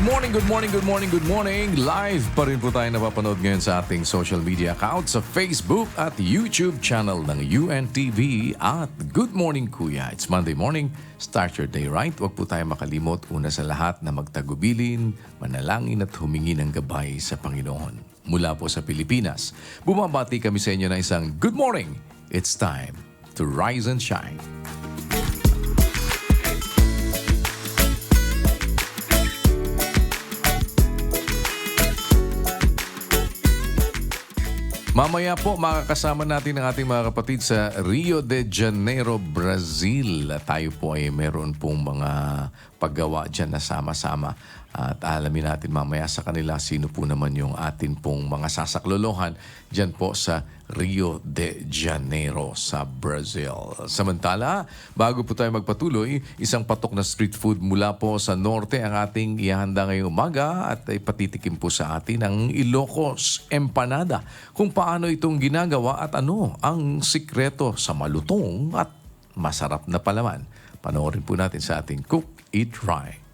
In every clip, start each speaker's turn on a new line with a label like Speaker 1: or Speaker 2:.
Speaker 1: morning, good morning, good morning, good morning. Live pa rin po tayo napapanood ngayon sa ating social media account sa Facebook at YouTube channel ng UNTV at Good Morning Kuya. It's Monday morning. Start your day right. Huwag po tayo makalimot una sa lahat na magtagubilin, manalangin at humingi ng gabay sa Panginoon. Mula po sa Pilipinas, bumabati kami sa inyo ng isang good morning. It's time to rise and shine. Mamaya po makakasama natin ang ating mga kapatid sa Rio de Janeiro, Brazil. Tayo po ay meron pong mga paggawa dyan na sama-sama. At alamin natin mamaya sa kanila sino po naman yung atin pong mga sasaklolohan dyan po sa Rio de Janeiro sa Brazil. Samantala, bago po tayo magpatuloy, isang patok na street food mula po sa norte ang ating ihanda ngayong umaga at ipatitikim po sa atin ang Ilocos Empanada. Kung paano itong ginagawa at ano ang sikreto sa malutong at masarap na palaman. Panoorin po natin sa ating Cook, Eat, Try.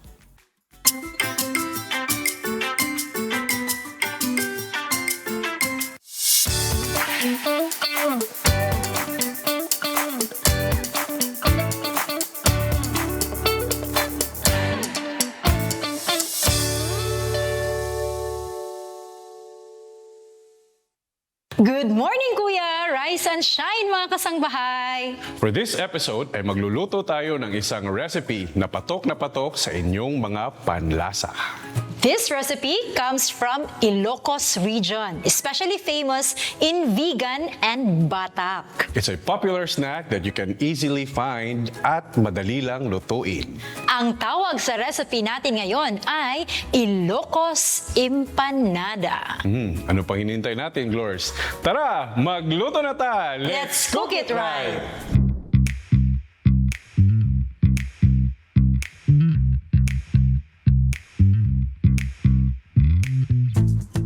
Speaker 2: Good morning, Kuya! Rise and shine, mga kasangbahay!
Speaker 3: For this episode ay magluluto tayo ng isang recipe na patok sa inyong mga panlasa.
Speaker 2: This recipe comes from Ilocos region, especially famous in vegan and batak.
Speaker 3: It's a popular snack that you can easily find at madali lang lutuin.
Speaker 2: Ang tawag sa recipe natin ngayon ay Ilocos Empanada.
Speaker 3: Ano pang hinihintay natin, Glors? Tara, magluto na tayo!
Speaker 2: Let's cook it right!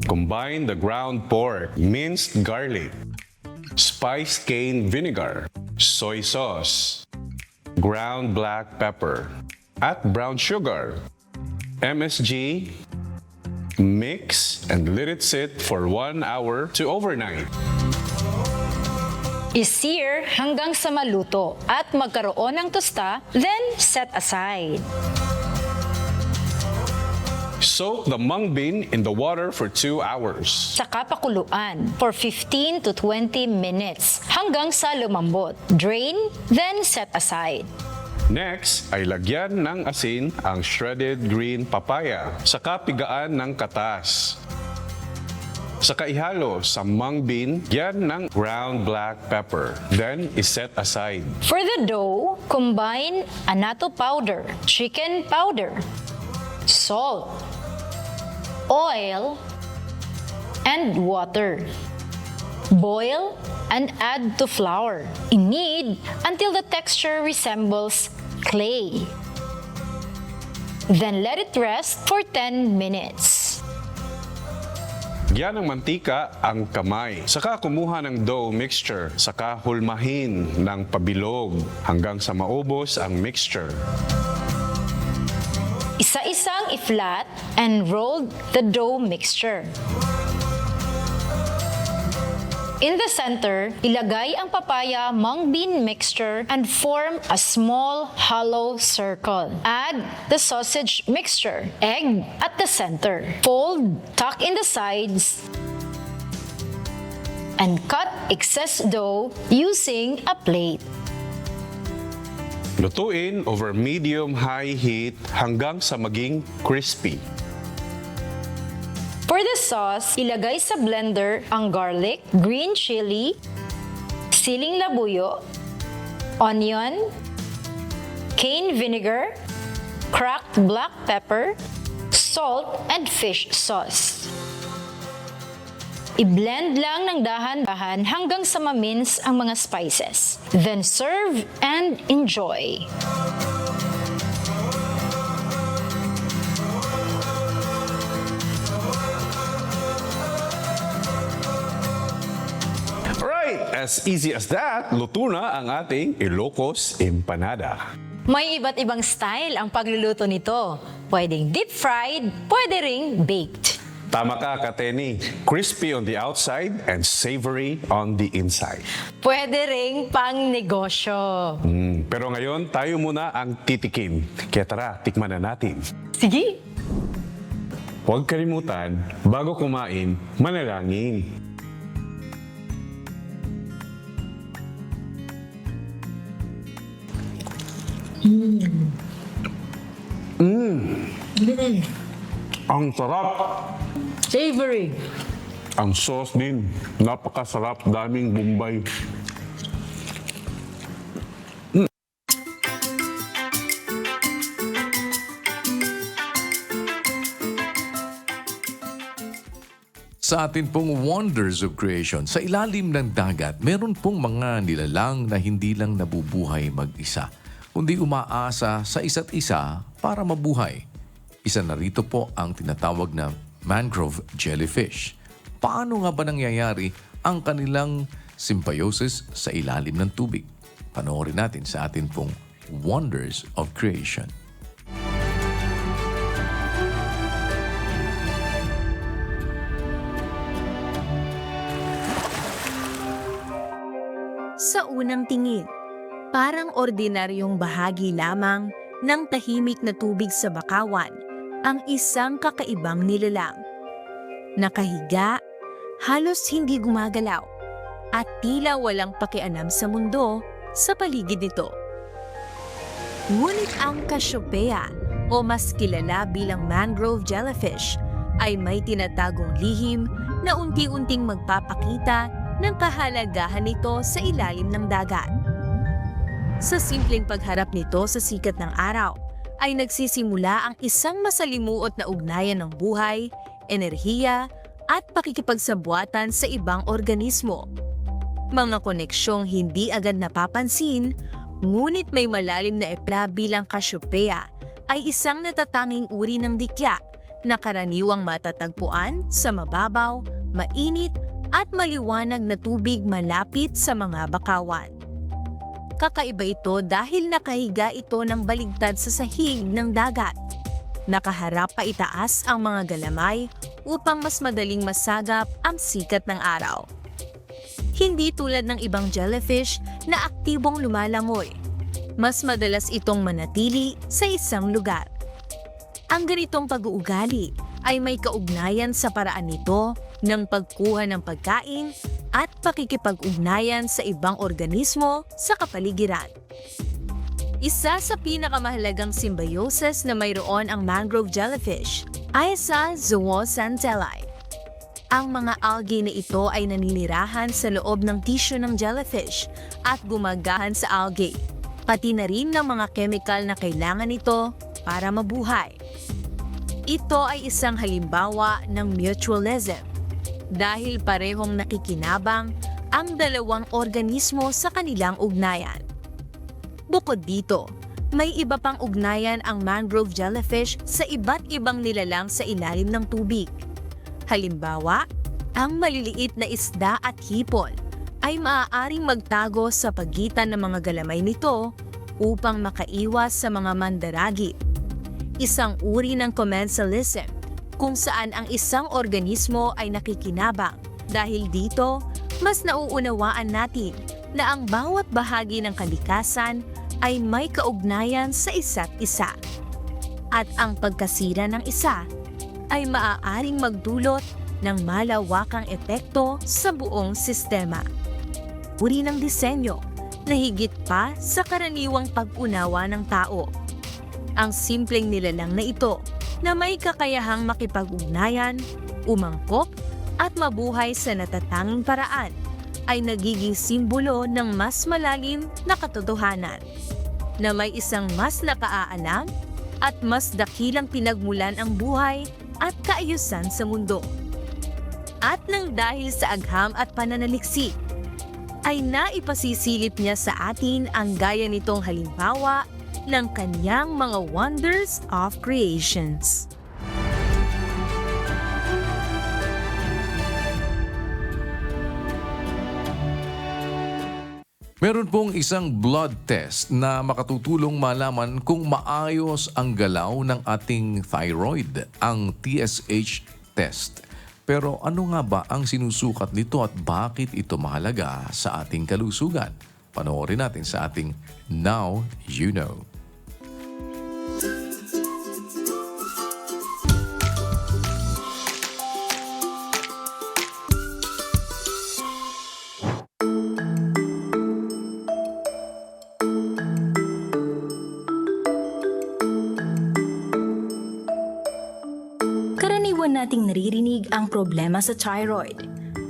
Speaker 3: Combine the ground pork, minced garlic, spice cane vinegar, soy sauce, ground black pepper, at brown sugar, MSG, mix and let it sit for 1 hour to overnight.
Speaker 2: I-sear hanggang sa maluto at magkaroon ng tusta, then set aside.
Speaker 3: Soak the mung bean in the water for 2 hours.
Speaker 2: Saka pakuluan for 15 to 20 minutes hanggang sa lumambot. Drain, then set aside.
Speaker 3: Next ay lagyan ng asin ang shredded green papaya. Saka pigaan ng katas. Saka ihalo sa mung bean, yan ng ground black pepper. Then iset aside.
Speaker 2: For the dough, combine annatto powder, chicken powder, salt, oil, and water. Boil and add to flour. Knead until the texture resembles clay. Then let it rest for 10 minutes.
Speaker 3: Yan ng mantika ang kamay. Saka kumuha ng dough mixture. Saka hulmahin ng pabilog hanggang sa maubos ang mixture.
Speaker 2: Isa-isang i-flat and roll the dough mixture. In the center, ilagay ang papaya mung bean mixture and form a small hollow circle. Add the sausage mixture, egg at the center. Fold, tuck in the sides, and cut excess dough using a plate.
Speaker 3: Lutuin over medium-high heat hanggang sa maging crispy.
Speaker 2: For the sauce, ilagay sa blender ang garlic, green chili, siling labuyo, onion, cane vinegar, cracked black pepper, salt, and fish sauce. I-blend lang ng dahan-dahan hanggang sa ma-mince ang mga spices. Then serve and enjoy.
Speaker 3: Alright, as easy as that, luto na ang ating Ilocos Empanada.
Speaker 2: May iba't ibang style ang pagluluto nito. Pwedeng deep fried, pwede ring baked.
Speaker 3: Tama ka, Kateni. Crispy on the outside and savory on the inside.
Speaker 2: Pwede ring pang negosyo.
Speaker 3: Pero ngayon, tayo muna ang titikim. Kaya tara, tikman na natin.
Speaker 2: Sige.
Speaker 3: Huwag kalimutan, bago kumain, manalangin. Ang sarap!
Speaker 2: Savory.
Speaker 3: Ang sauce din, napakasarap, daming bombay.
Speaker 1: Sa atin pong Wonders of Creation, sa ilalim ng dagat, meron pong mga nilalang na hindi lang nabubuhay mag-isa, kundi umaasa sa isa't isa para mabuhay. Isa na rito po ang tinatawag na mangrove jellyfish. Paano nga ba nangyayari ang kanilang symbiosis sa ilalim ng tubig? Panoorin natin sa atin pong Wonders of Creation.
Speaker 4: Sa unang tingin, parang ordinaryong bahagi lamang ng tahimik na tubig sa bakawan ang isang kakaibang nilalang. Nakahiga, halos hindi gumagalaw, at tila walang pakialam sa mundo sa paligid nito. Ngunit ang Cassiopeia, o mas kilala bilang mangrove jellyfish, ay may tinatagong lihim na unti-unting magpapakita ng kahalagahan nito sa ilalim ng dagat. Sa simpleng pagharap nito sa sikat ng araw, ay nagsisimula ang isang masalimuot na ugnayan ng buhay, enerhiya, at pakikipagsabuatan sa ibang organismo. Mga koneksyong hindi agad napapansin, ngunit may malalim na epla bilang Cassiopeia ay isang natatanging uri ng dikya na karaniwang matatagpuan sa mababaw, mainit, at maliwanag na tubig malapit sa mga bakawan. Kakaiba ito dahil nakahiga ito ng baligtad sa sahig ng dagat. Nakaharap pa itaas ang mga galamay upang mas madaling masagap ang sikat ng araw. Hindi tulad ng ibang jellyfish na aktibong lumalangoy. Mas madalas itong manatili sa isang lugar. Ang ganitong pag-uugali ay may kaugnayan sa paraan nito ng pagkuha ng pagkain at pakikipag-ugnayan sa ibang organismo sa kapaligiran. Isa sa pinakamahalagang symbiosis na mayroon ang mangrove jellyfish ay sa zooxanthellae. Ang mga algae na ito ay naninirahan sa loob ng tissue ng jellyfish at gumagahan sa algae, pati na rin ng mga chemical na kailangan nito para mabuhay. Ito ay isang halimbawa ng mutualism dahil parehong nakikinabang ang dalawang organismo sa kanilang ugnayan. Bukod dito, may iba pang ugnayan ang mangrove jellyfish sa iba't ibang nilalang sa ilalim ng tubig. Halimbawa, ang maliliit na isda at hipon ay maaaring magtago sa pagitan ng mga galamay nito upang makaiwas sa mga mandaragit. Isang uri ng commensalism kung saan ang isang organismo ay nakikinabang. Dahil dito, mas nauunawaan natin na ang bawat bahagi ng kalikasan ay may kaugnayan sa isa't isa. At ang pagkasira ng isa ay maaaring magdulot ng malawakang epekto sa buong sistema. Uri ng disenyo na higit pa sa karaniwang pag-unawa ng tao. Ang simpleng nilalang na ito na may kakayahang makipag-ugnayan, umangkop, at mabuhay sa natatanging paraan ay nagiging simbolo ng mas malalim na katotohanan na may isang mas nakaalam at mas dakilang pinagmulan ang buhay at kaayusan sa mundo. At nang dahil sa agham at pananaliksik, ay naipasisilip niya sa atin ang gaya nitong halimbawa ng kanyang mga wonders of creations.
Speaker 1: Meron pong isang blood test na makatutulong malaman kung maayos ang galaw ng ating thyroid, ang TSH test. Pero ano nga ba ang sinusukat nito at bakit ito mahalaga sa ating kalusugan? Panoorin natin sa ating Now You Know.
Speaker 5: Karaniwan nating naririnig ang problema sa thyroid.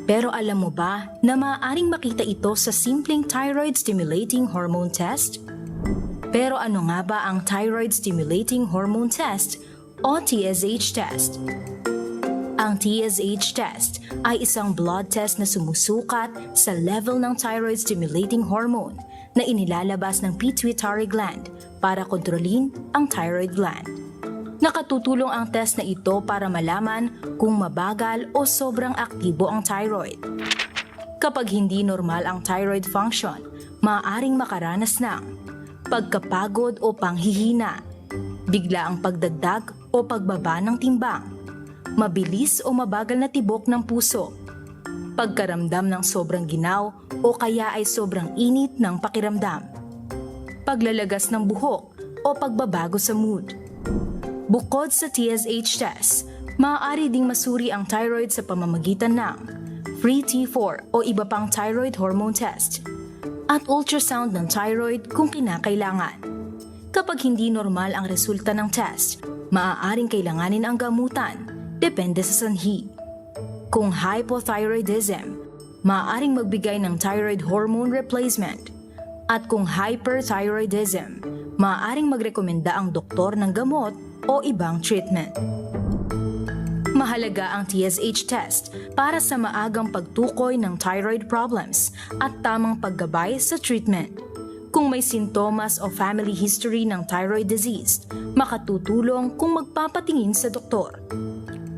Speaker 5: Pero alam mo ba na maaaring makita ito sa simpleng thyroid stimulating hormone test? Pero ano nga ba ang thyroid stimulating hormone test o TSH test? Ang TSH test ay isang blood test na sumusukat sa level ng thyroid stimulating hormone na inilalabas ng pituitary gland para kontrolin ang thyroid gland. Nakatutulong ang test na ito para malaman kung mabagal o sobrang aktibo ang thyroid. Kapag hindi normal ang thyroid function, maaaring makaranas ng pagkapagod o panghihina, biglaang pagdagdag o pagbaba ng timbang, mabilis o mabagal na tibok ng puso, pagkaramdam ng sobrang ginaw o kaya ay sobrang init ng pakiramdam, paglalagas ng buhok o pagbabago sa mood. Bukod sa TSH test, maaari ding masuri ang thyroid sa pamamagitan ng free T4 o iba pang thyroid hormone test at ultrasound ng thyroid kung kinakailangan. Kapag hindi normal ang resulta ng test, maaaring kailanganin ang gamutan, depende sa sanhi. Kung hypothyroidism, maaaring magbigay ng thyroid hormone replacement. At kung hyperthyroidism, maaaring magrekomenda ang doktor ng gamot o ibang treatment. Mahalaga ang TSH test para sa maagang pagtukoy ng thyroid problems at tamang paggabay sa treatment. Kung may sintomas o family history ng thyroid disease, makatutulong kung magpapatingin sa doktor.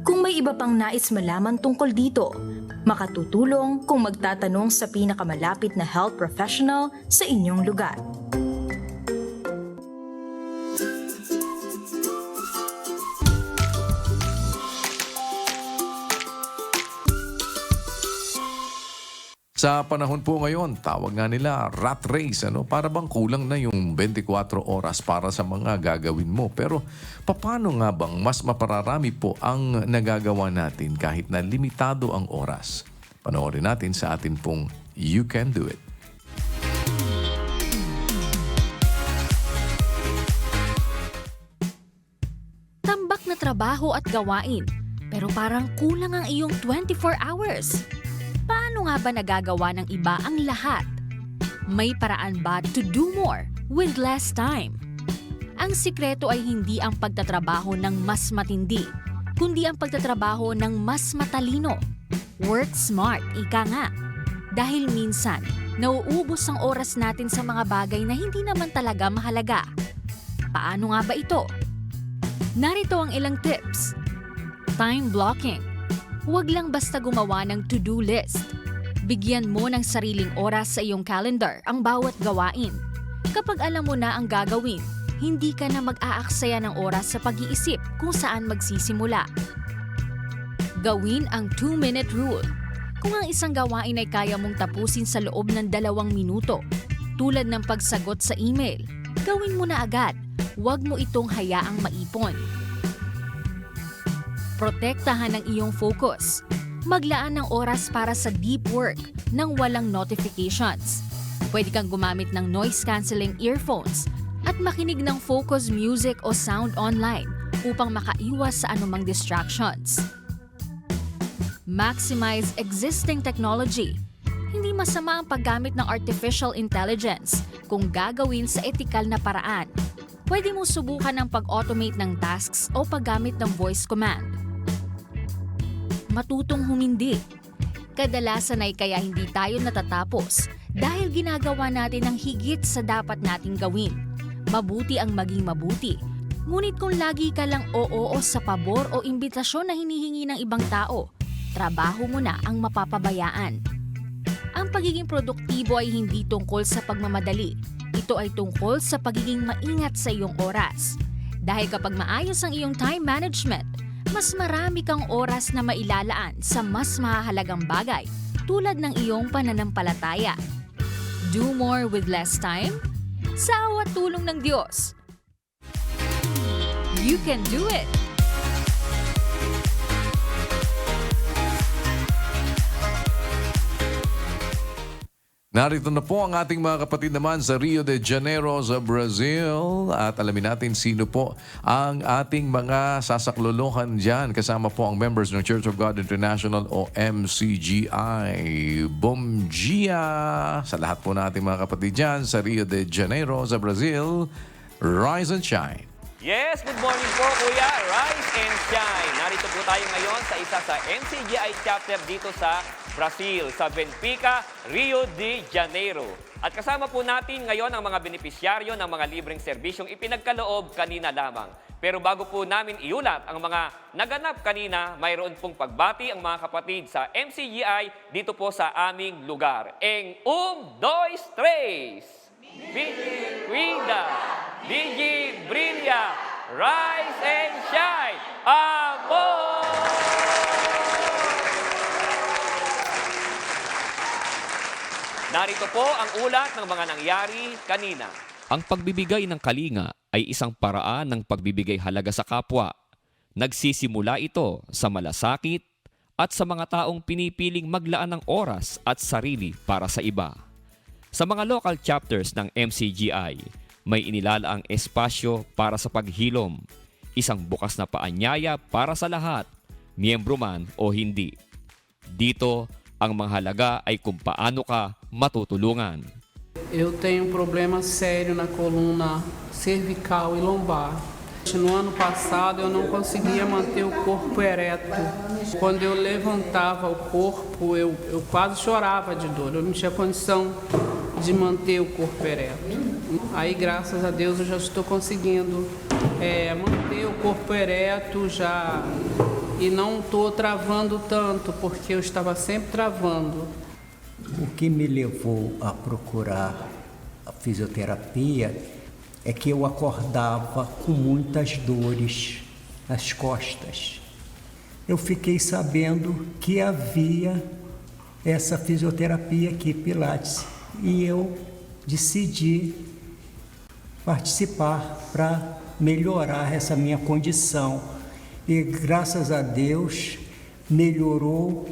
Speaker 5: Kung may iba pang nais malaman tungkol dito, makatutulong kung magtatanong sa pinakamalapit na health professional sa inyong lugar.
Speaker 1: Sa panahon po ngayon, tawag nga nila rat race. Para bang kulang na yung 24 oras para sa mga gagawin mo. Pero paano nga bang mas mapararami po ang nagagawa natin kahit na limitado ang oras? Panoorin natin sa atin pong You Can Do It.
Speaker 6: Tambak na trabaho at gawain, pero parang kulang ang iyong 24 hours. Paano nga ba nagagawa ng iba ang lahat? May paraan ba to do more with less time? Ang sikreto ay hindi ang pagtatrabaho ng mas matindi, kundi ang pagtatrabaho ng mas matalino. Work smart, ika nga. Dahil minsan, nauubos ang oras natin sa mga bagay na hindi naman talaga mahalaga. Paano nga ba ito? Narito ang ilang tips. Time blocking. Huwag lang basta gumawa ng to-do list. Bigyan mo ng sariling oras sa iyong calendar ang bawat gawain. Kapag alam mo na ang gagawin, hindi ka na mag-aaksaya ng oras sa pag-iisip kung saan magsisimula. Gawin ang 2-minute rule. Kung ang isang gawain ay kaya mong tapusin sa loob ng 2 minuto, tulad ng pagsagot sa email, gawin mo na agad. Huwag mo itong hayaang maipon. Protektahan ang iyong focus. Maglaan ng oras para sa deep work nang walang notifications. Pwede kang gumamit ng noise-canceling earphones at makinig ng focus music o sound online upang makaiwas sa anumang distractions. Maximize existing technology. Hindi masama ang paggamit ng artificial intelligence kung gagawin sa etikal na paraan. Pwede mo subukan ang pag-automate ng tasks o paggamit ng voice command. Matutong humindi. Kadalasan ay kaya hindi tayo natatapos dahil ginagawa natin ang higit sa dapat nating gawin. Mabuti ang maging mabuti. Ngunit kung lagi ka lang oo sa pabor o imbitasyon na hinihingi ng ibang tao, trabaho mo na ang mapapabayaan. Ang pagiging produktibo ay hindi tungkol sa pagmamadali. Ito ay tungkol sa pagiging maingat sa iyong oras. Dahil kapag maayos ang iyong time management, mas marami kang oras na mailalaan sa mas mahalagang bagay tulad ng iyong pananampalataya. Do more with less time? Sa awa tulong ng Diyos. You can do it!
Speaker 1: Narito na po ang ating mga kapatid naman sa Rio de Janeiro sa Brazil at alamin natin sino po ang ating mga sasaklolohan dyan. Kasama po ang members ng Church of God International o MCGI. Bom dia sa lahat po nating mga kapatid dyan sa Rio de Janeiro sa Brazil. Rise and shine.
Speaker 7: Yes, good morning po Kuya. Rise and shine. Narito po tayo ngayon sa isa sa MCGI chapter dito sa Brazil, sa Benfica, Rio de Janeiro. At kasama po natin ngayon ang mga benepisyaryo ng mga libreng serbisyong ipinagkaloob kanina lamang. Pero bago po namin iulat ang mga naganap kanina, mayroon pong pagbati ang mga kapatid sa MCGI dito po sa aming lugar. En dois, tres. Cuida, Digi, Brilha, Rise and Shine, Amor! Narito po ang ulat ng mga nangyari kanina.
Speaker 8: Ang pagbibigay ng kalinga ay isang paraan ng pagbibigay halaga sa kapwa. Nagsisimula ito sa malasakit at sa mga taong pinipiling maglaan ng oras at sarili para sa iba. Sa mga local chapters ng MCGI, may inilalaang espasyo para sa paghilom, isang bukas na paanyaya para sa lahat, miyembro man o hindi. Dito, ang mahalaga ay kung paano ka matutulungan.
Speaker 9: Eu tenho um problema sério na coluna cervical e lombar. No ano passado eu não conseguia manter o corpo ereto. Quando eu levantava o corpo, eu quase chorava de dor. Eu não tinha condição de manter o corpo ereto. Aí, graças a Deus, eu já estou conseguindo manter o corpo ereto já e não estou travando tanto, porque eu estava sempre travando.
Speaker 10: O que me levou a procurar a fisioterapia é que eu acordava com muitas dores nas costas. Eu fiquei sabendo que havia essa fisioterapia aqui, Pilates, e eu decidi participar para melhorar essa minha condição. E graças a Deus melhorou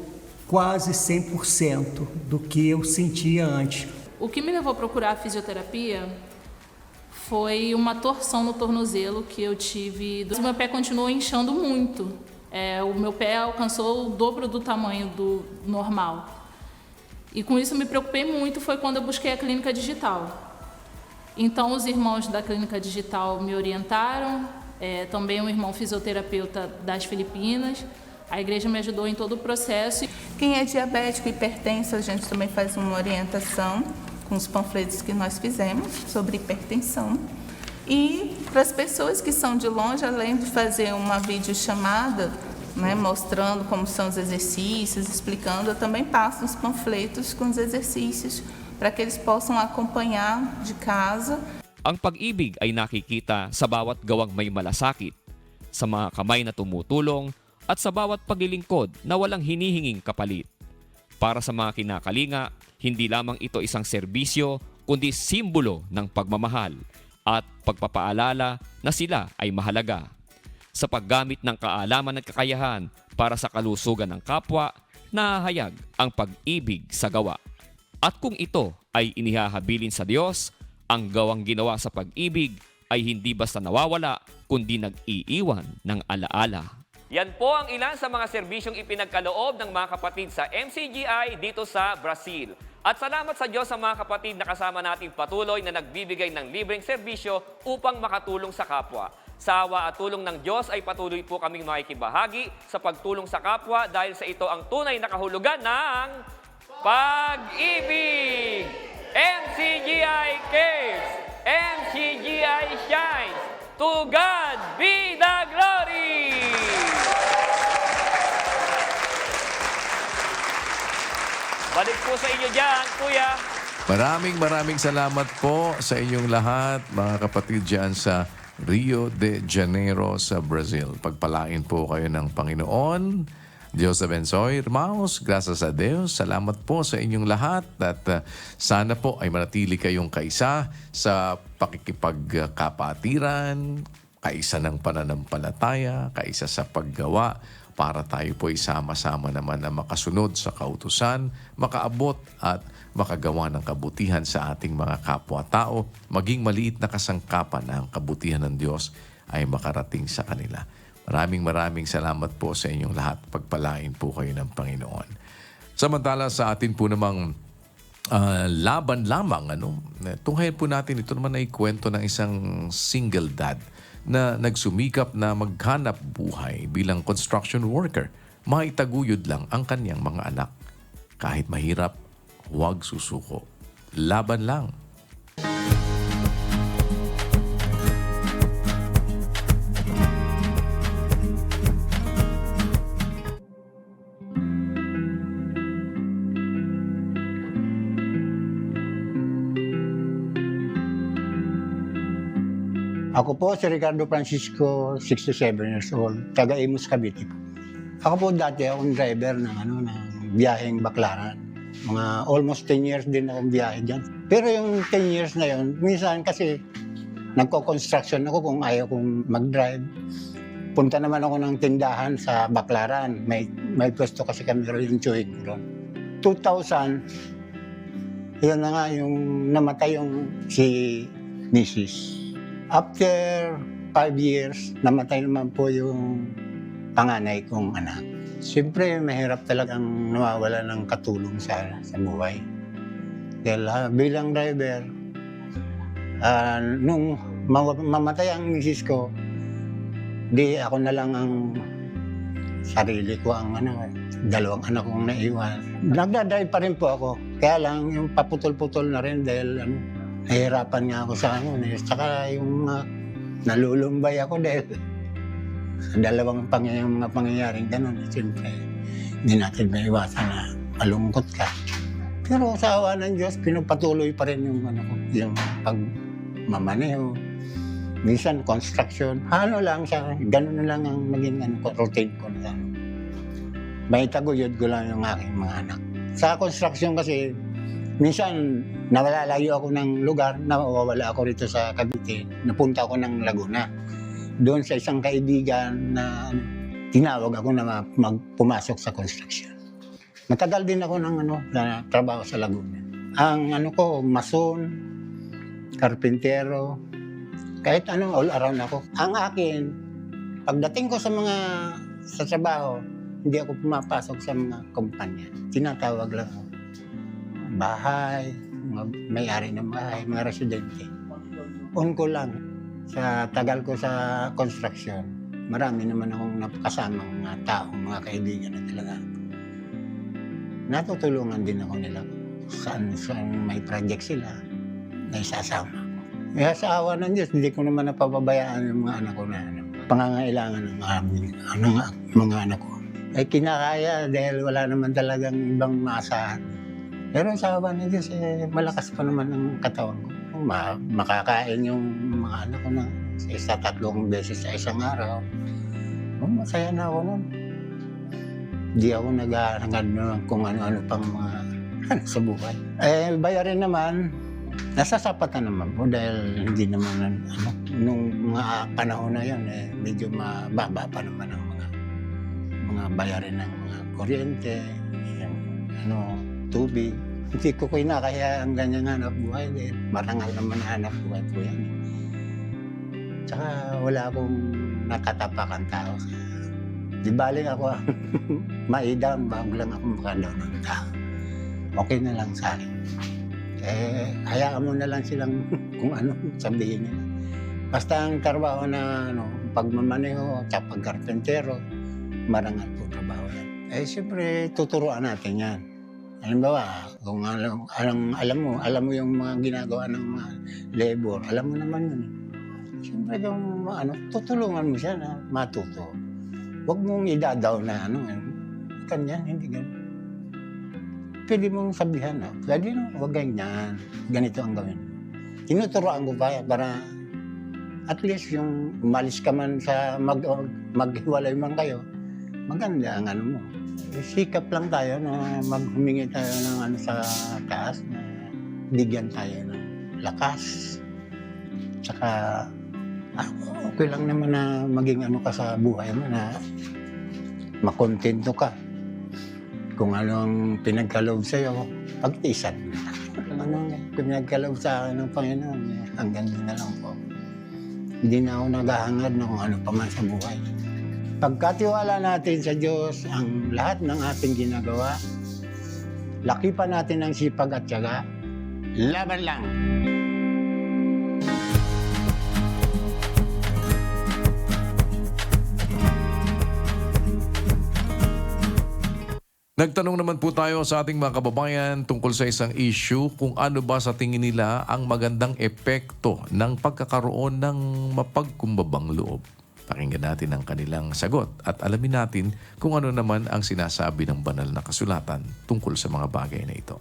Speaker 10: quase 100% do que eu sentia antes.
Speaker 11: O que me levou a procurar a fisioterapia foi uma torção no tornozelo que eu tive. O meu pé continuou inchando muito. O meu pé alcançou o dobro do tamanho do normal. E com isso eu me preocupei muito, foi quando eu busquei a clínica digital. Então os irmãos da clínica digital me orientaram, também um irmão fisioterapeuta das Filipinas. A igreja me ajudou em todo o processo.
Speaker 12: Quem é diabético e hipertenso, a gente também faz uma orientação com os panfletos que nós fizemos sobre hipertensão. E para as pessoas que são de longe, além de fazer uma videochamada, mostrando como são os exercícios, explicando, eu também passo os panfletos com os exercícios para que eles possam acompanhar de casa.
Speaker 8: Ang pag-ibig ay nakikita sa bawat gawang may malasakit, sa mga kamay na tumutulong, at sa bawat paglilingkod na walang hinihinging kapalit. Para sa mga kinakalinga, hindi lamang ito isang serbisyo, kundi simbolo ng pagmamahal at pagpapaalala na sila ay mahalaga. Sa paggamit ng kaalaman at kakayahan para sa kalusugan ng kapwa, nahahayag ang pag-ibig sa gawa. At kung ito ay inihahabilin sa Diyos, ang gawang ginawa sa pag-ibig ay hindi basta nawawala, kundi nag-iiwan ng alaala.
Speaker 7: Yan po ang ilan sa mga serbisyong ipinagkaloob ng mga kapatid sa MCGI dito sa Brazil. At salamat sa Diyos sa mga kapatid na kasama nating patuloy na nagbibigay ng libreng serbisyo upang makatulong sa kapwa. Sa awa at tulong ng Diyos ay patuloy po kaming makikibahagi sa pagtulong sa kapwa dahil sa ito ang tunay na kahulugan ng pag-ibig! MCGI cares! MCGI shines! To God be the glory! Balik po sa inyo dyan, Kuya.
Speaker 1: Maraming salamat po sa inyong lahat, mga kapatid dyan sa Rio de Janeiro sa Brazil. Pagpalain po kayo ng Panginoon. Diyos abençoe, hermanos. Gracias a Deus. Salamat po sa inyong lahat at sana po ay manatili kayong kaisa sa pakikipagkapatiran, kaisa ng pananampalataya, kaisa sa paggawa para tayo po ay sama-sama naman na makasunod sa kautusan, makaabot at makagawa ng kabutihan sa ating mga kapwa-tao, maging maliit na kasangkapan na ang kabutihan ng Diyos ay makarating sa kanila. Maraming salamat po sa inyong lahat. Pagpalain po kayo ng Panginoon. Samantala sa atin po namang laban lamang, tunghayin po natin, ito naman ay kwento ng isang single dad na nagsumikap na maghanap buhay bilang construction worker. Maitaguyod lang ang kanyang mga anak. Kahit mahirap, huwag susuko. Laban lang.
Speaker 13: Ako po si Ricardo Francisco, 67 years old, taga Imus, Cavite po. Ako po dati akong driver ng biyaheng Baclaran. Mga almost 10 years din akong biyahe dyan. Pero yung 10 years na yun, minsan kasi nagko-construction ako kung ayaw kong mag-drive. Punta naman ako ng tindahan sa Baclaran. May pwesto kasi kami rin yung chewing ron. 2000, yun na nga yung namatay yung si Mrs. After 5 years, namatay naman po yung panganay kong anak. Siyempre, mahirap talagang nawawala ng katulong sa buhay. Dahil bilang driver, nung mamatay ang misis ko, di ako na lang ang sarili ko, ang dalawang anak kong naiwan. Nagdadrive pa rin po ako. Kaya lang, yung paputol-putol na rin dahil nahihirapan nga ako sa Saka yung nalulumbay ako dahil sa dalawang mga pangyayaring ganun. Siyempre, hindi natin maiwasan na malungkot ka. Pero sa awa ng Diyos, pinupatuloy pa rin yung pagmamaneho. Minsan, construction. Lang siya, ganun na lang ang naging routine ko. May taguyod ko lang yung aking mga anak. Sa construction kasi, minsan, nawalalayo ako ng lugar, nawawala ako rito sa Cavite, napunta ako ng Laguna. Doon sa isang kaibigan na tinawag ako na pumasok sa construction. Matagal din ako na trabaho sa Laguna. Ang ko, mason, karpintero, kahit all around ako. Ang akin, pagdating ko sa trabaho, hindi ako pumapasok sa mga kumpanya. Tinatawag lang ako. Bahay, may-ari ng bahay, mga residente. On ko lang, sa tagal ko sa construction, marami naman akong napakasamang mga tao, mga kaibigan na talaga. Natutulungan din ako nila saan may project sila na isasama. Kaya sa awa ng Diyos, hindi ko naman napapabayaan yung mga anak ko na pangangailangan ng mga anak ko. Kinakaya dahil wala naman talagang ibang maasahan. Pero sa awa ng Diyos, malakas pa naman ang katawan ko. Makakain yung mga anak ko na sa 3 beses sa isang araw. Masaya na ako nun. Hindi ako nag-aangad kung ano-ano pang mga sa buhay. Bayarin naman, nasasapatan naman po dahil hindi naman nung mga panahon na yan, medyo mababa pa naman ang mga bayarin ng mga kuryente, tubig. Hindi ko kinakaya ang ganyang hanap buhay dahil marangal naman hanap buhay po yan. Tsaka wala akong natatapakan tao. Di baling ako maidam bago lang ako makadaw ng tao. Okay na lang sa akin. Hayaan mo na lang silang kung ano sabihin nila. Basta ang trabaho na pagmamaneho at pagkarpentero, marangal po trabaho yan. Siyempre tuturuan natin yan. Halimbawa, kung alam mo yung mga ginagawa ng mga labor, alam mo naman yun. Siyempre kung tutulungan mo siya na matuto. Huwag mong idadaw na kanyan, hindi ganun. pwede mong sabihan, pwede huwag ganyan, ganito ang gawin. Tinuturoan ko pa para at least yung umalis ka man sa maghiwalay man kayo, maganda ang ano mo. Sikap lang tayo na maghumingi tayo ng sa taas na bigyan tayo ng lakas. Tsaka okay lang naman na maging ka sa buhay mo na makontento ka. Kung anong pinagkaloob sa'yo, pagtiisan. Anong pinagkaloob sa akin ng Panginoon, hanggang doon na lang po. Hindi na ako naghahangad na kung ano pa man sa buhay. Pagkatiwala natin sa Diyos ang lahat ng ating ginagawa, laki pa natin ng sipag at tiyaga, laban lang!
Speaker 1: Nagtanong naman po tayo sa ating mga kababayan tungkol sa isang issue kung ano ba sa tingin nila ang magandang epekto ng pagkakaroon ng mapagkumbabang loob. Pakinggan natin ang kanilang sagot at alamin natin kung ano naman ang sinasabi ng banal na kasulatan tungkol sa mga bagay na ito.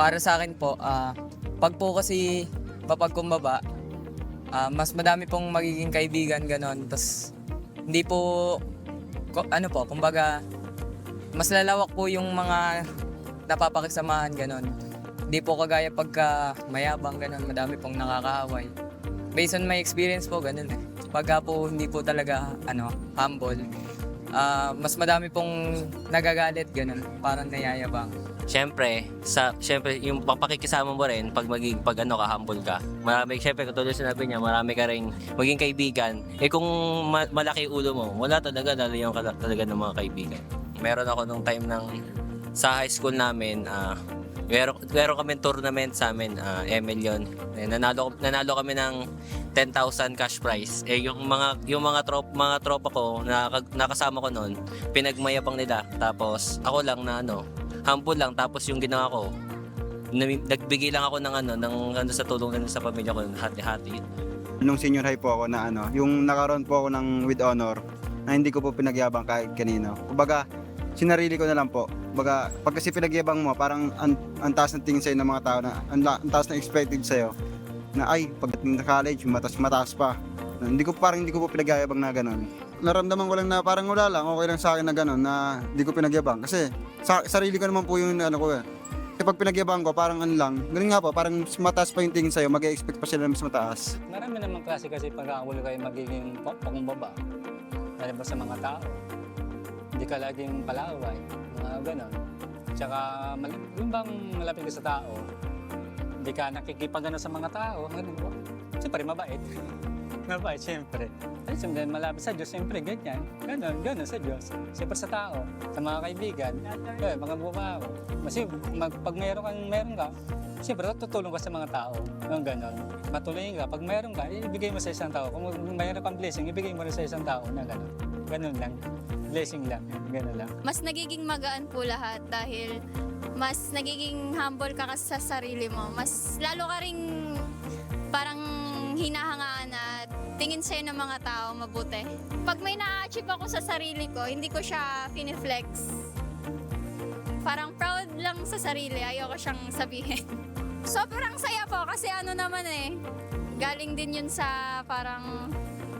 Speaker 14: Para sa akin po, pag po kasi mapagkumbaba, mas madami pong magiging kaibigan, ganon. Tapos, hindi po, kumbaga, mas lalawak po yung mga napapakisamahan, ganon. Hindi po kagaya pagka mayabang, ganon, madami pong nakakaaway. Based on my experience po, ganon eh. Pagka po hindi po talaga, humble, mas madami pong nagagalit, ganon, parang nayayabang.
Speaker 15: Siyempre, yung papakikisama mo rin pag humble ka. Marami, siyempre, katulad sinabi niya, marami ka rin maging kaibigan. Kung malaki ulo mo, wala talaga, lalayaw ka talaga ng mga kaibigan. Meron ako nung time sa high school namin, meron kami tournament sa amin, ML yun. Nanalo kami ng 10,000 cash prize. Yung mga tropa ko na nakasama ko noon, pinagmayabang nila. Tapos ako lang na humble lang, tapos yung ginawa ko, nagbigay lang ako ng sa tulong sa pamilya ko, hati-hati.
Speaker 16: Nung senior high po ako yung nakaroon po ako ng with honor, na hindi ko po pinagyabang kahit kanino. Kumbaga, sinarili ko na lang po. Kumbaga, pag kasi pinagyabang mo, parang ang taas ng tingin sa'yo ng mga tao, ang taas ng expected sa'yo, na pagdating na college, mataas pa. Hindi ko po pinagyabang na gano'n. Naramdaman ko lang na parang wala lang, okay lang sa akin na gano'n, na hindi ko pinagyabang. Kasi sarili ko naman po yung ko eh. Kasi pag pinagyabang ko, parang ganun nga po, parang mataas pa yung tingin sa'yo, mag-expect pa sila na mas mataas.
Speaker 17: Marami naman klase kasi pagkakagulo kayo magiging pakumbaba. Dahil ba sa mga tao. Hindi ka laging palaway, mga gano'n. Tsaka yung bang malapit ka sa tao, hindi ka nakikipagano sa mga tao, ganun po. Siyempre, mabait. Mabait, siyempre. At siyempre, malapit sa Diyos, siyempre, ganyan. Ganon sa Diyos. Siyempre sa tao, sa mga kaibigan, mga bumao. Kasi pag meron ka, siyempre, tutulong ka sa mga tao. Ganon. Matuloy ka. Pag meron ka, ibigay mo sa isang tao. Kung mayroon kang blessing, ibigay mo rin sa isang tao na ganon. Ganon lang. Blessing lang. Ganon lang.
Speaker 18: Mas nagiging magaan po lahat dahil mas nagiging humble ka sa sarili mo. Mas lalo ka ring parang hinahangaan at tingin sa'yo ng mga tao mabuti. Pag may na-achieve ako sa sarili ko, hindi ko siya piniflex. Parang proud lang sa sarili, ayoko siyang sabihin. Sobrang saya po kasi galing din yun sa parang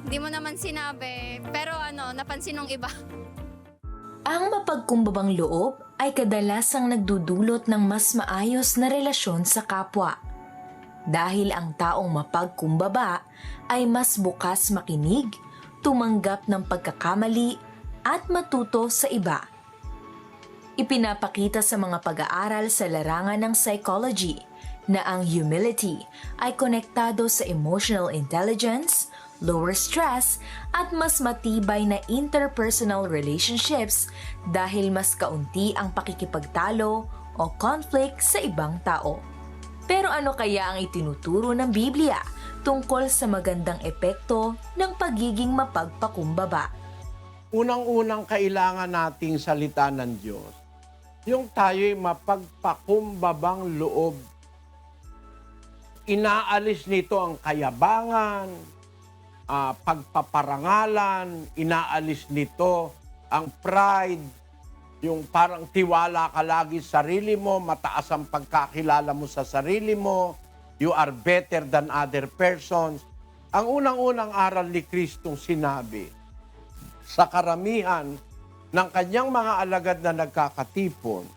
Speaker 18: hindi mo naman sinabi, pero napansin ng iba.
Speaker 4: Ang mapagkumbabang loob ay kadalasang nagdudulot ng mas maayos na relasyon sa kapwa. Dahil ang taong mapagkumbaba ay mas bukas makinig, tumanggap ng pagkakamali at matuto sa iba. Ipinapakita sa mga pag-aaral sa larangan ng psychology na ang humility ay konektado sa emotional intelligence, lower stress, at mas matibay na interpersonal relationships dahil mas kaunti ang pakikipagtalo o conflict sa ibang tao. Pero ano kaya ang itinuturo ng Biblia tungkol sa magandang epekto ng pagiging mapagpakumbaba?
Speaker 19: Unang-unang kailangan nating salita ng Diyos yung tayo'y mapagpakumbabang loob. Inaalis nito ang kayabangan, pagpaparangalan, inaalis nito ang pride, yung parang tiwala ka lagi sa sarili mo, mataas ang pagkakilala mo sa sarili mo, you are better than other persons. Ang unang-unang aral ni Kristong sinabi, sa karamihan ng kanyang mga alagad na nagkakatipon,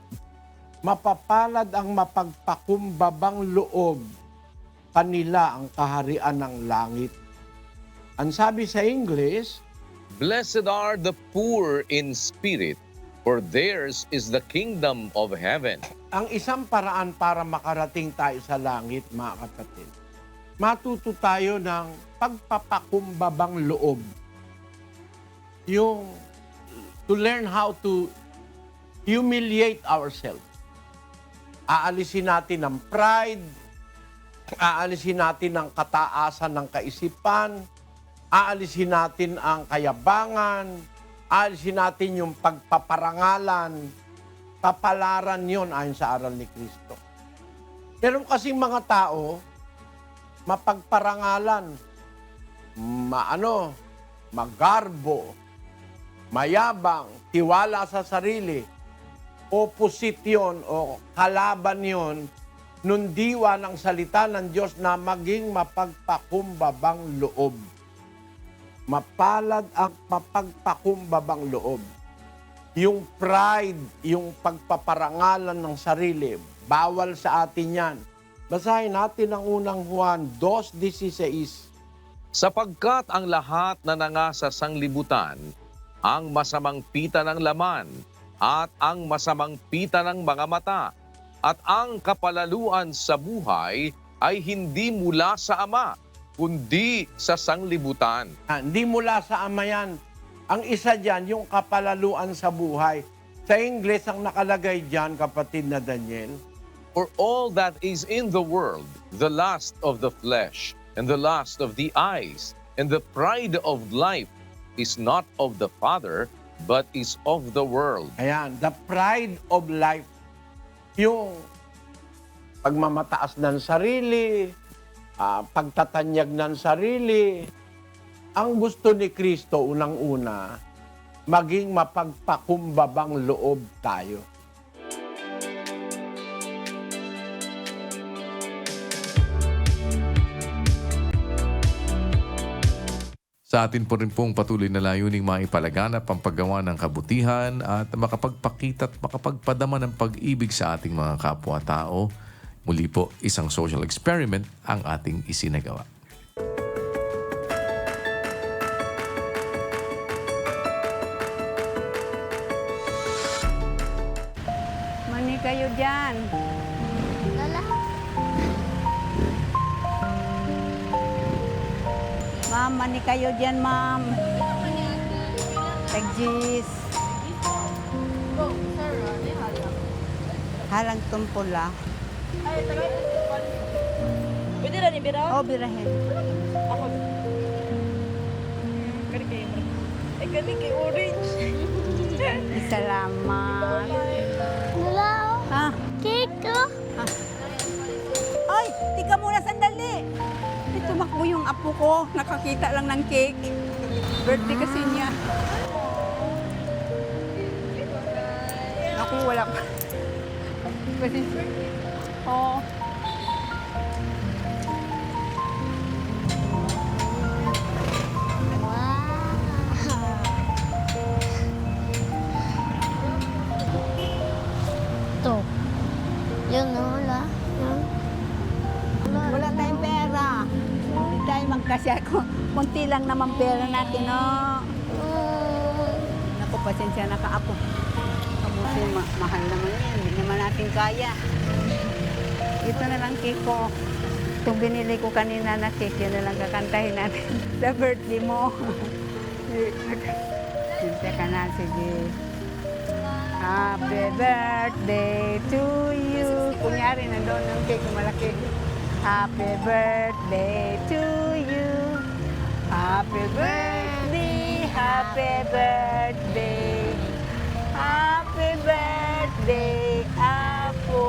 Speaker 19: mapapalad ang mapagpakumbabang loob, kanila ang kaharian ng langit. Ang sabi sa English,
Speaker 20: Blessed are the poor in spirit, for theirs is the kingdom of heaven.
Speaker 19: ang isang paraan para makarating tayo sa langit, mga kapatid, matuto tayo ng pagpapakumbabang loob. Yung to learn how to humiliate ourselves. Aalisin natin ang pride, aalisin natin ang kataasan ng kaisipan, aalisin natin ang kayabangan, aalisin natin yung pagpaparangalan. Kapalaran yon ayon sa aral ni Kristo. Pero kasing mga tao, mapagparangalan, magarbo, mayabang, tiwala sa sarili, opposite yun o kalaban yun nung diwa ng salita ng Diyos na maging mapagpakumbabang loob. Mapalad ang mapagpakumbabang loob. Yung pride, yung pagpaparangalan ng sarili, bawal sa atin yan. Basahin natin ang unang Juan 2:16.
Speaker 20: Sapagkat ang lahat na nangasa sanglibutan, ang masamang pita ng laman, at ang masamang pita ng mga mata, at ang kapalaluan sa buhay ay hindi mula sa Ama, kundi sa sanglibutan.
Speaker 19: Hindi mula sa Ama yan. Ang isa dyan, yung kapalaluan sa buhay. Sa Ingles, ang nakalagay dyan, kapatid na Daniel,
Speaker 20: For all that is in the world, the lust of the flesh, and the lust of the eyes, and the pride of life, is not of the Father, but is of the world.
Speaker 19: Ayan, the pride of life. Yung pagmamataas ng sarili, pagtatanyag ng sarili. Ang gusto ni Kristo, unang-una, maging mapagpakumbabang loob tayo.
Speaker 1: Sa atin po rin pong patuloy na layuning maipalaganap ang paggawa ng kabutihan at makapagpakita at makapagpadama ng pag-ibig sa ating mga kapwa-tao. Muli po, isang social experiment ang ating isinagawa.
Speaker 21: Mani kayo dyan. Ma'am, mani kayo dyan, ma'am. Tagjis. Halang tumpula.
Speaker 22: Pwede na ni Biraw?
Speaker 21: Oh, birahin.
Speaker 22: Ako. Kani kay orange.
Speaker 21: Salamat.
Speaker 22: Hello.
Speaker 21: Ha?
Speaker 22: Cake ko.
Speaker 21: Ay, tika muna sandali. Tumakbo yung apo ko. Nakakita lang ng cake. Birthday kasi niya. Naku, wala pa. Kasi, oh.
Speaker 22: Ito. Yun, wala.
Speaker 21: Wala tayong pera. Hindi tayo magkasya. Kunti lang naman pera natin, no? Naku, pasensya na ka, apo. Kabuti, mahal naman yan. Hindi naman natin kaya. Ito na lang cake ko. Itong binili ko kanina na cake, yun na lang kakantahin natin sa birthday mo. Sinta ka na, sige. Happy birthday to you. Kunyari, nandoon ang cake malaki. Happy birthday to you. Happy birthday, happy birthday. Happy birthday. birthday, Apo.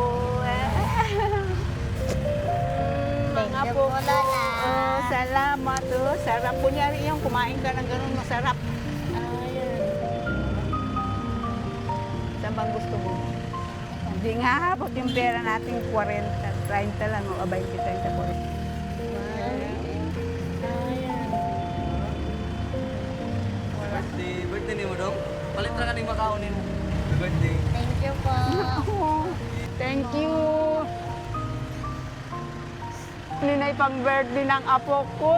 Speaker 21: Mga
Speaker 22: Thank you
Speaker 21: po
Speaker 22: po, Lola.
Speaker 21: Oh, salamat. Oh, sarap po niya rin yung kumain ka ng ganun masarap. Ayan. Saan bang gusto mo? Hindi nga habot yung pera natin 40, 30 lang. O abay kita yung 40.
Speaker 14: Birthday ni mo dong. Palit ra ka ning makaunin mo. Birthday.
Speaker 22: Thank you po.
Speaker 21: Thank you. Ninay pang birthday ng apo ko.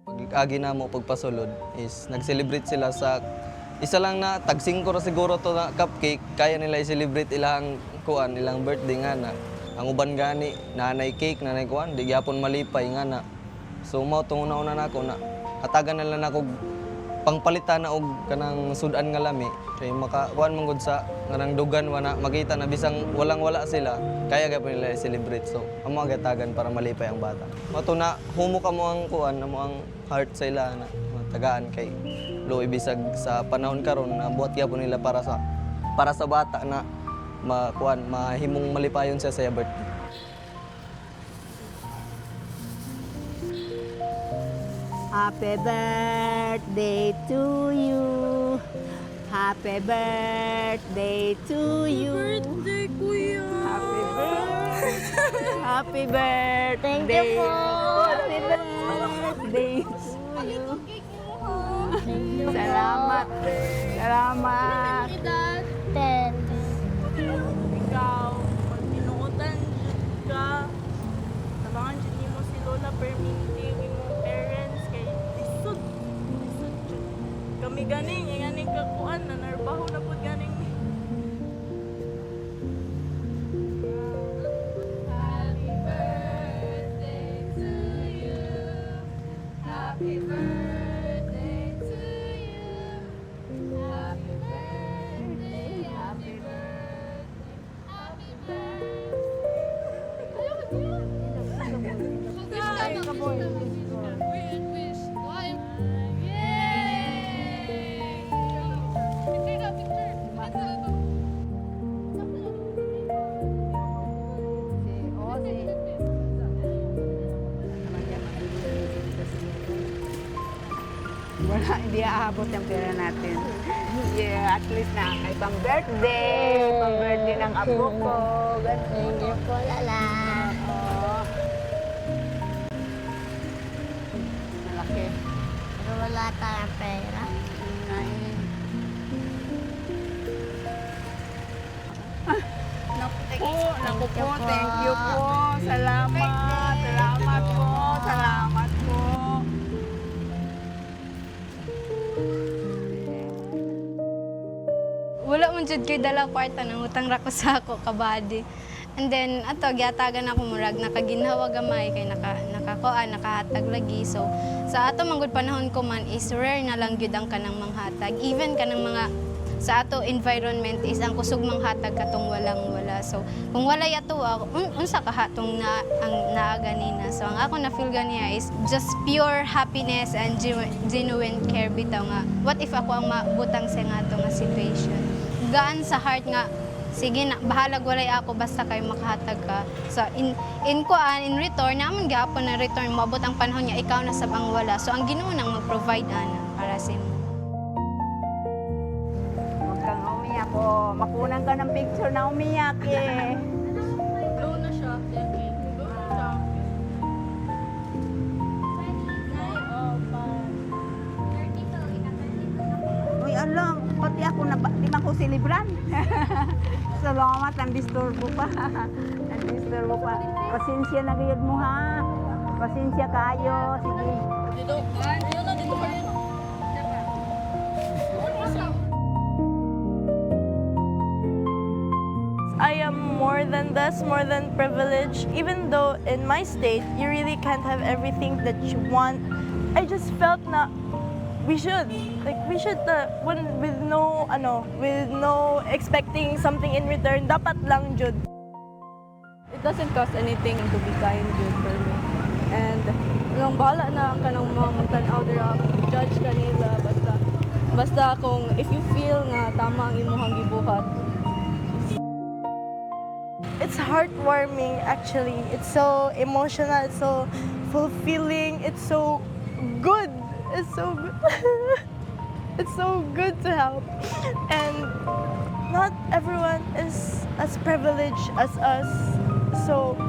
Speaker 14: Pag-agi na mo pagpasulod is nag-celebrate sila sa isa lang na tag-5 ra siguro to na cupcake. Kaya nila i-celebrate ilang kuan, ilang birthday nga na. Ang uban gani, nanay cake, nanay kuan, di gyapon malipay nga na. So mao tong una-una nako na hatagan na lang ako pangpalitan na og kanang sudan nga lami kay makakuan man gud sa kanang dugan wana makita na bisang walang-wala sila kaya gyapon nila i-celebrate. So amo agatagan para malipay ang bata. Mato na humo ka mo ang kuan amo ang heart sa ila na tagaan kay luoy bisag sa panahon karon na buhat gyapon nila para sa bata na makuan mahimong malipayon siya sa birthday.
Speaker 21: Happy birthday to you. Happy birthday to you.
Speaker 22: Birthday, Kuya.
Speaker 21: Happy birthday. Happy birthday.
Speaker 22: Thank you po.
Speaker 21: Happy birthday to you. Salamat. Salamat.
Speaker 22: Ten.
Speaker 2: Ikaw, pag tinuutan ka, tabangan dyan mo si Lola perminti, mo parents, kay isod. Kami ganing, yung ganing kakuan, nanarbaho na po ganing. Happy birthday to you. Happy birthday to you. Happy birthday, happy birthday, happy
Speaker 21: Wala, hindi aabot yung pera natin. Yeah, at least na may pang birthday ng apo ko.
Speaker 22: Thank you po, Lola.
Speaker 21: Malaki.
Speaker 22: Pero wala tayong pera.
Speaker 21: Naku po, thank you po. Salamat. Salamat po. Salamat po.
Speaker 3: Wala man jud kay dala kwarta nang utang ra ko sa ako kabady. And then ato giatagan ako murag nakaginhawa gamay kay nakahatag lagi. So sa ato manggod panahon ko man is rare na lang gyud ang kanang manghatag. Even kanang mga sa ato environment is ang kusog manghatag katong walang-wala. So kung wala yato unsa ka hatong na ang naa ganina. So ang ako na feel ganiya is just pure happiness and genuine care bitaw nga what if ako ang mabutang sa nga ato nga situation. Gaan sa heart nga sige na bahalag walay ako basta kay makahatag ka. So in return naman gyapon na return moabot ang panahon niya ikaw na sabang wala. So ang Ginoo nang mag-provide ana para sa imo.
Speaker 21: Huwag kang umiyak po. Makunan ka ng picture na umiyak eh.
Speaker 2: Blow na siya. Blow na siya.
Speaker 21: Uy, alam, pati ako na di man ko silibran. Salamat, nandisturbo pa. Nandisturbo pa. Pasensya na gayod mo ha. Pasensya kayo. Sige.
Speaker 2: Dito. Ayun na, dito pa rin. I am more than this, more than privileged. Even though in my state, you really can't have everything that you want. I just felt na we should with no expecting something in return. Dapat lang jud.
Speaker 23: It doesn't cost anything to be kind jud for me. And nang bahala na ka ng mga magtanaw dira, judge kanila basta Basta kung if you feel nga tama ang imuhang gibuhat.
Speaker 2: It's heartwarming actually. It's so emotional, it's so fulfilling, it's so good. It's so good. It's so good to help. And not everyone is as privileged as us. So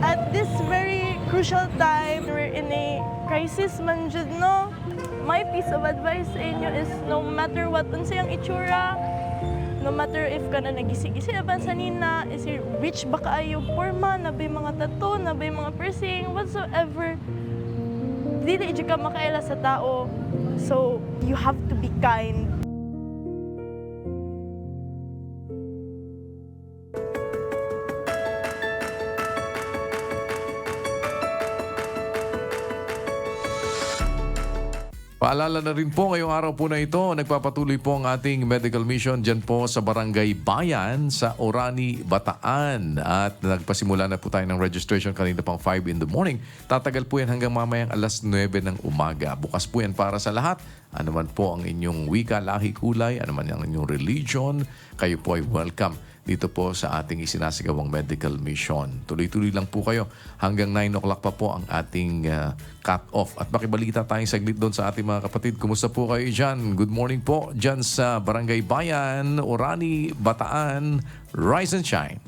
Speaker 2: at this very crucial time, we're in a crisis man jud, no? My piece of advice sa inyo is no matter what unsay ang itsura, no matter if ka na nagisi-gisi aban sa nina, is you rich ba kaayo, poor man, nabay mga tattoo, nabay mga piercing, whatsoever, dili jud ka makaila sa tao. So you have to be kind.
Speaker 1: Paalala na rin po ngayong araw po na ito, nagpapatuloy po ang ating medical mission dyan po sa Barangay Bayan sa Orani, Bataan. At nagpasimula na po tayo ng registration kanina pang 5 in the morning. Tatagal po yan hanggang mamayang alas 9 ng umaga. Bukas po yan para sa lahat. Ano man po ang inyong wika, lahi, kulay, ano man ang inyong religion, kayo po ay welcome dito po sa ating isinasigawang medical mission. Tuloy-tuloy lang po kayo. Hanggang 9 o'clock pa po ang ating cut-off. At makibalita tayong saglit doon sa ating mga kapatid. Kumusta po kayo dyan? Good morning po dyan sa Barangay Bayan, Orani, Bataan. Rise and shine.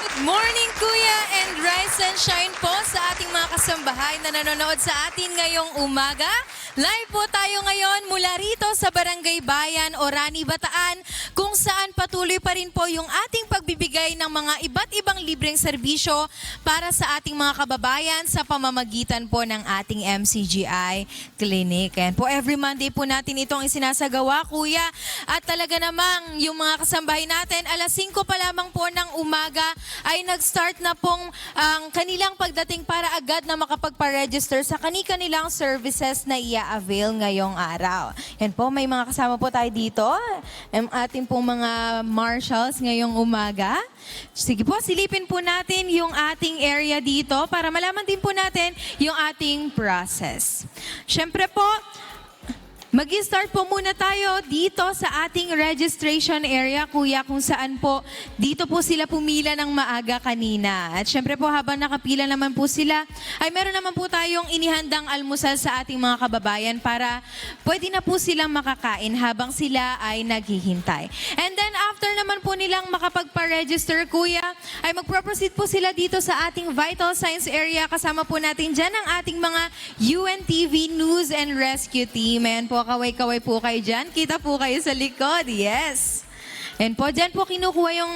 Speaker 5: Good morning, Kuya, and rise and shine po sa ating mga kasambahay na nanonood sa atin ngayong umaga. Live po tayo ngayon mula rito sa Barangay Bayan, Orani, Bataan, kung saan patuloy pa rin po yung ating pagbibigay ng mga iba't ibang libreng serbisyo para sa ating mga kababayan sa pamamagitan po ng ating MCGI Clinic. And po every Monday po natin itong isinasagawa, Kuya. At talaga namang yung mga kasambahay natin, alas 5 pa lamang po ng umaga ay nag-start na pong ang kanilang pagdating para agad na makapagpa-register sa kanilang services na i-avail ngayong araw. Yan po, may mga kasama po tayo dito. Ang ating pong mga marshals ngayong umaga. Sige po, silipin po natin yung ating area dito para malaman din po natin yung ating process. Siyempre po, mag-start po muna tayo dito sa ating registration area, Kuya, kung saan po dito po sila pumila ng maaga kanina. At syempre po habang nakapila naman po sila, ay meron naman po tayong inihandang almusal sa ating mga kababayan para pwede na po silang makakain habang sila ay naghihintay. And then after naman po nilang makapagpa-register, Kuya, ay magproproceed po sila dito sa ating vital signs area. Kasama po natin dyan ang ating mga UNTV News and Rescue Team. And po, kaway-kaway po kayo dyan. Kita po kayo sa likod. Yes. And po, dyan po kinukuha yung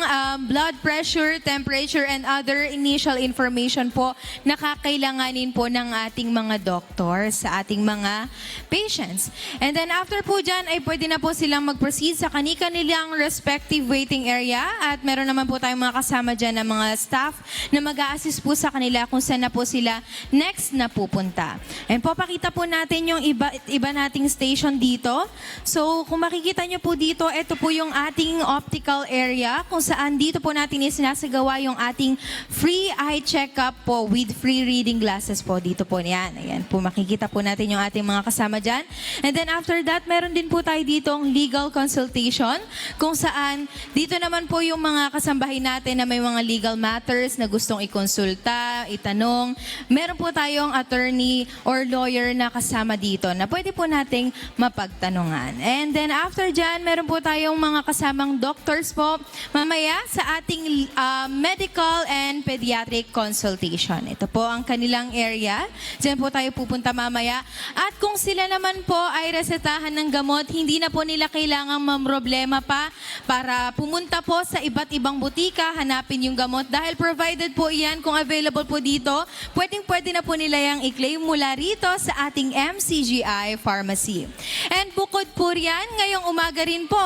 Speaker 5: blood pressure, temperature, and other initial information po na kakailanganin po ng ating mga doktor sa ating mga patients. And then after po dyan, ay pwede na po silang mag-proceed sa kanilang respective waiting area. At meron naman po tayong mga kasama dyan ng mga staff na mag-a-assist po sa kanila kung saan na po sila next na pupunta. And po, pakita po natin yung iba nating station dito. So, kung makikita nyo po dito, ito po yung ating optical area kung saan dito po natin isinasagawa yung ating free eye check-up po with free reading glasses po. Dito po yan. Ayan po, makikita po natin yung ating mga kasama dyan. And then after that, meron din po tayo ditong legal consultation kung saan dito naman po yung mga kasambahay natin na may mga legal matters na gustong ikonsulta, itanong. Meron po tayong attorney or lawyer na kasama dito na pwede po nating mapagtanungan. And then after dyan, meron po tayong mga kasamang doctors po mamaya sa ating medical and pediatric consultation. Ito po ang kanilang area. Diyan po tayo pupunta mamaya. At kung sila naman po ay resetahan ng gamot, hindi na po nila kailangang mamroblema pa para pumunta po sa iba't ibang butika, hanapin yung gamot. Dahil provided po iyan, kung available po dito, pwede na po nila yung i-claim mula rito sa ating MCGI Pharmacy. And bukod po riyan, ngayong umaga rin po,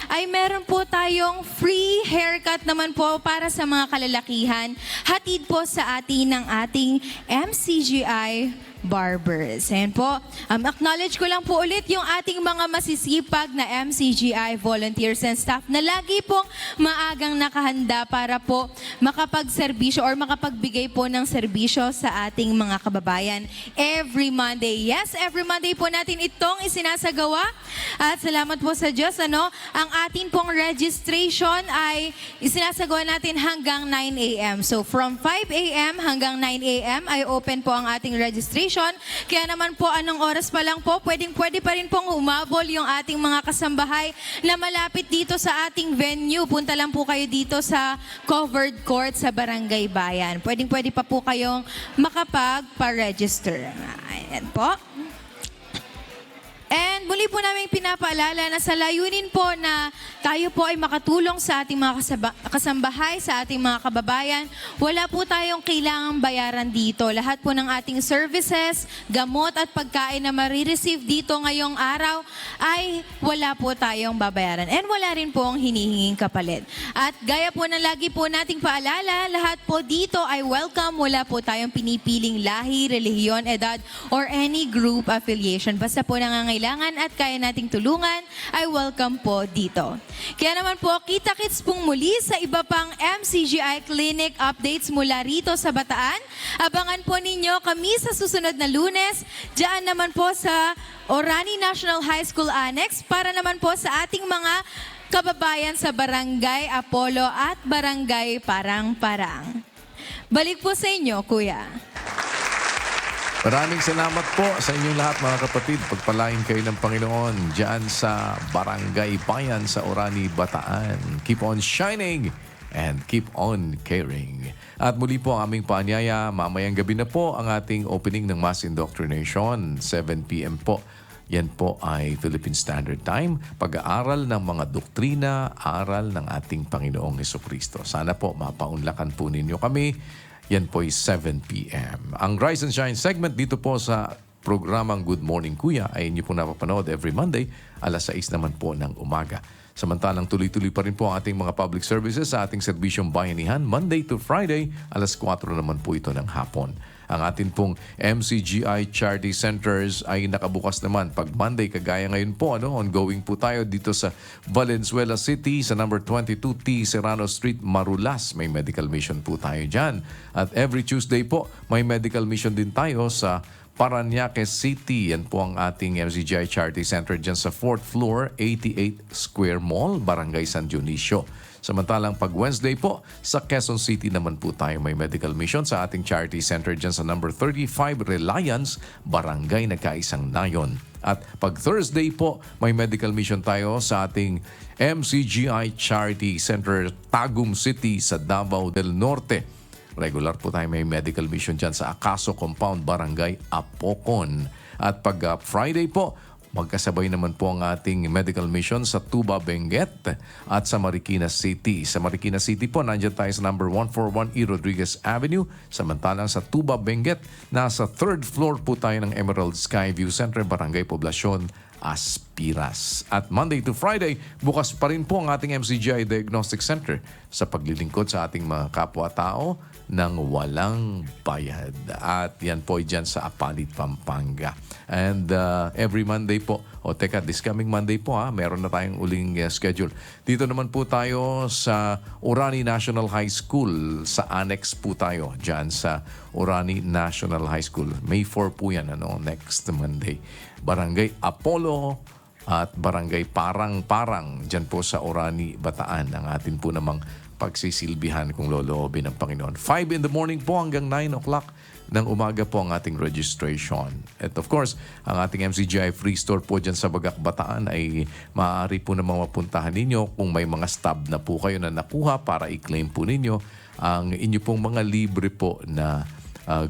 Speaker 5: ay meron po tayong free haircut naman po para sa mga kalalakihan. Hatid po sa atin ng ating MCGI Barbers. Ayan po, acknowledge ko lang po ulit yung ating mga masisipag na MCGI volunteers and staff na lagi pong maagang nakahanda para po makapagserbisyo or makapagbigay po ng serbisyo sa ating mga kababayan every Monday. Yes, every Monday po natin itong isinasagawa. At salamat po sa Diyos, ang ating pong registration ay isinasagawa natin hanggang 9 a.m. So from 5 a.m. hanggang 9 a.m. ay open po ang ating registration. Kaya naman po anong oras pa lang po, pwede pa rin pong umabol yung ating mga kasambahay na malapit dito sa ating venue. Punta lang po kayo dito sa covered court sa Barangay Bayan. Pwede pa po kayong makapagpa-register. Ayan po. And muli po namin pinapaalala na sa layunin po na tayo po ay makatulong sa ating mga kasambahay, sa ating mga kababayan, wala po tayong kailangang bayaran dito. Lahat po ng ating services, gamot at pagkain na marireceive dito ngayong araw ay wala po tayong babayaran. And wala rin po ang hinihinging kapalit. At gaya po na lagi po nating paalala, lahat po dito ay welcome. Wala po tayong pinipiling lahi, relihiyon, edad, or any group affiliation. Basta po nangangailangan at kaya nating tulungan, ay welcome po dito. Kaya naman po, kita-kits pong muli sa iba pang MCGI Clinic updates mula rito sa Bataan. Abangan po ninyo kami sa susunod na Lunes, diyan naman po sa Orani National High School Annex para naman po sa ating mga kababayan sa Barangay Apollo at Barangay Parang-Parang. Balik po sa inyo, Kuya.
Speaker 1: Maraming salamat po sa inyong lahat mga kapatid. Pagpalain kayo ng Panginoon dyan sa Barangay Bayan sa Orani, Bataan. Keep on shining and keep on caring. At muli po ang aming paanyaya, mamayang gabi na po ang ating opening ng Mass Indoctrination, 7 p.m. po. Yan po ay Philippine Standard Time. Pag-aaral ng mga doktrina, aral ng ating Panginoong Hesukristo. Sana po mapaunlakan po ninyo kami. Yan po ay 7 p.m. Ang Rise and Shine segment dito po sa programang Good Morning Kuya ay inyo po napapanood every Monday, alas 6 naman po ng umaga. Samantalang tuloy-tuloy pa rin po ang ating mga public services sa ating serbisyong bayanihan, Monday to Friday, alas 4 naman po ito ng hapon. Ang atin pong MCGI Charity Centers ay nakabukas naman pag Monday, kagaya ngayon po, ongoing po tayo dito sa Valenzuela City sa number 22T Serrano Street, Marulas. May medical mission po tayo dyan. At every Tuesday po, may medical mission din tayo sa Parañaque City. Yan po ang ating MCGI Charity Center dyan sa 4th floor, 88 Square Mall, Barangay San Dionisio. Samantalang pag Wednesday po, sa Quezon City naman po tayo may medical mission sa ating charity center dyan sa number 35 Reliance, Barangay Nagkaisang Nayon. At pag Thursday po, may medical mission tayo sa ating MCGI Charity Center, Tagum City sa Davao del Norte. Regular po tayo may medical mission dyan sa Acaso Compound, Barangay Apocon. At pag Friday po, magkasabay naman po ang ating medical mission sa Tuba, Benguet at sa Marikina City. Sa Marikina City po, nandiyan tayo sa number 141 E. Rodriguez Avenue. Samantalang sa Tuba, Benguet, nasa 3rd floor po tayo ng Emerald Skyview Center, Barangay Poblacion, Aspiras. At Monday to Friday, bukas pa rin po ang ating MCGI Diagnostic Center sa paglilingkod sa ating mga kapwa-tao ng walang bayad. At yan po dyan sa Apalit, Pampanga. And every Monday po, this coming Monday po meron na tayong uling schedule. Dito naman po tayo sa Orani National High School. Sa annex po tayo dyan sa Orani National High School. May 4 po yan, next Monday. Barangay Apollo at Barangay Parang-Parang dyan po sa Orani, Bataan. Ang atin po namang pagsisilbihan kung loloobin ng Panginoon. 5 in the morning po hanggang 9 o'clock ng umaga po ang ating registration. At of course, ang ating MCGI Free Store po dyan sa Bagak, Bataan ay maaari po namang mapuntahan ninyo kung may mga stub na po kayo na nakuha para i-claim po ninyo ang inyo pong mga libre po na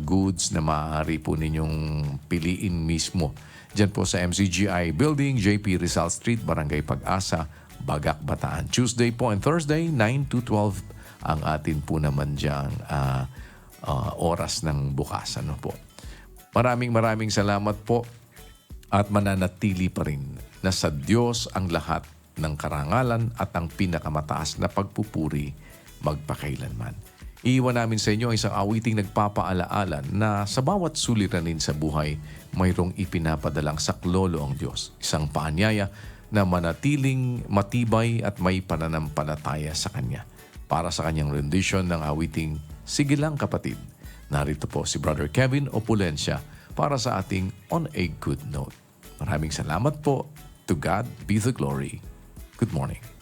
Speaker 1: goods na maaari po ninyong piliin mismo. Dyan po sa MCGI Building, JP Rizal Street, Barangay Pag-asa, Bagak, Bataan. Tuesday po and Thursday, 9 to 12 ang atin po naman dyan oras ng bukas. Maraming salamat po at mananatili pa rin na sa Diyos ang lahat ng karangalan at ang pinakamataas na pagpupuri magpakailanman. Iiwan namin sa inyo isang awiting nagpapaalaala na sa bawat suliranin sa buhay, mayroong ipinapadalang saklolo ang Diyos. Isang paanyaya na manatiling matibay at may pananampalataya sa Kanya. para sa kanyang rendition ng awiting Sige Lang Kapatid. Narito po si Brother Kevin Opulencia para sa ating On a Good Note. Maraming salamat po. To God be the glory. Good morning.